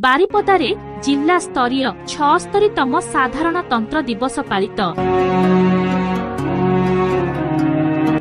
बारिपदारे जिला स्तरीय 76तम साधारणतंत्र दिवस पालित।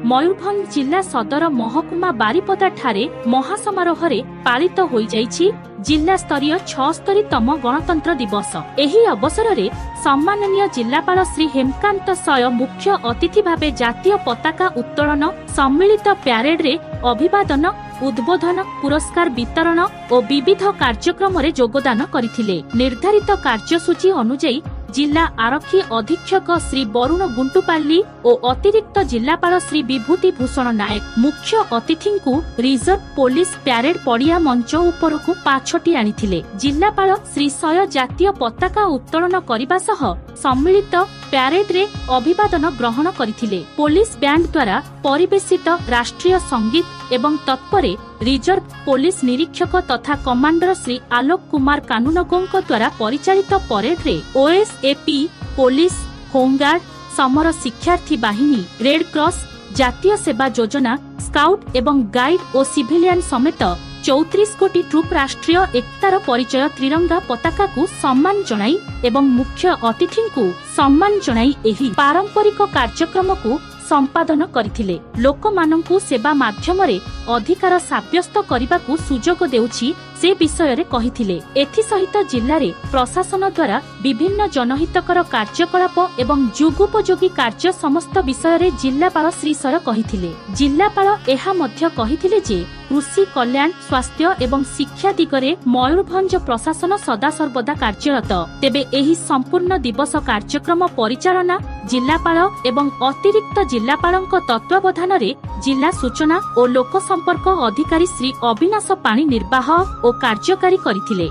मयूरभंज जिला सदर महकुमा बारिपदा ठारे महासमारोह पालित होई जाइछि जिला स्तरीय 76तम गणतंत्र दिवस। एही अवसर में सम्माननीय जिलापाल श्री हेमकांत सय मुख्य अतिथि भावे जातीय पताका उत्तोलन, सम्मिलित प्यारेड रे अभिवादन, उद्बोधन, पुरस्कार वितरण और विविध कार्यक्रम रे योगदान करथिले। निर्धारित कार्यसूची अनुसार जिला आरक्षी अधीक्षक श्री वरुण गुंटुपाली और अतिरिक्त जिलापाल श्री विभूति भूषण नायक मुख्य अतिथि को रिजर्व पुलिस प्यारेड पड़िया मंच उपरकू पाछटी आनिथिले। जिलापाल श्री सय जातीय पताका उत्तोलन करबा सह सम्मिलित प्यारेड रे अभिवादन ग्रहण करथिले। पुलिस बैंड द्वारा परिवेशित राष्ट्रीय संगीत एवं तत्परे रिजर्व पुलिस निरीक्षक तथा कमांडर श्री आलोक कुमार कानूनगों द्वारा परिचालित परेड रे ओएसएपी, पुलिस, होमगार्ड, समर शिक्षार्थी बाहिनी, रेड क्रॉस, जातीय सेवा योजना, स्काउट एवं गाइड और सिविलियन समेत 34 कोटी ट्रुप राष्ट्रीय एकतार परिचय त्रिरंगा पताका को सम्मान जणाई एवं मुख्य अतिथि को सम्मान जणाई एही पारंपरिक कार्यक्रम को संपादन करथिले। लोकमानंकु सेवा माध्यमरे अधिकार साब्यस्त करबाकू सुजोग देउछि से विषय रे कहिथिले। एथि सहित जिल्ला रे प्रशासन द्वारा विभिन्न जनहितकर कार्यकलाप एवं जुगोपयोगी कार्य समस्त विषय रे जिल्लापाल श्री सर कहिथिले। जिल्लापाल एहा मध्य कहिथिले जे कृषि कल्याण, स्वास्थ्य एवं शिक्षा दिगरे मयूरभंज प्रशासन सदा सर्वदा कार्यरत। तेबे एही संपूर्ण दिवस कार्यक्रम परिचालना जिल्लापाल एवं अतिरिक्त जिल्लापालक तत्वावधान रे जिला सूचना और लोक संपर्क अधिकारी श्री अविनाश पाणी निर्वाह और कार्यकारी करिथिले।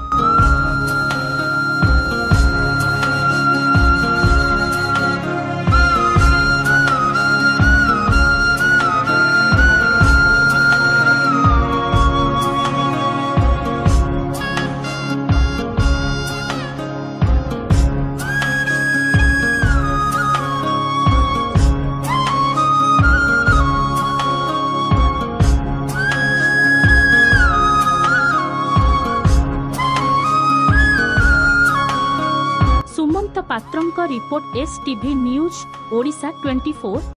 सुमंत पात्रंक रिपोर्ट एसटीवी न्यूज ओडिशा 24।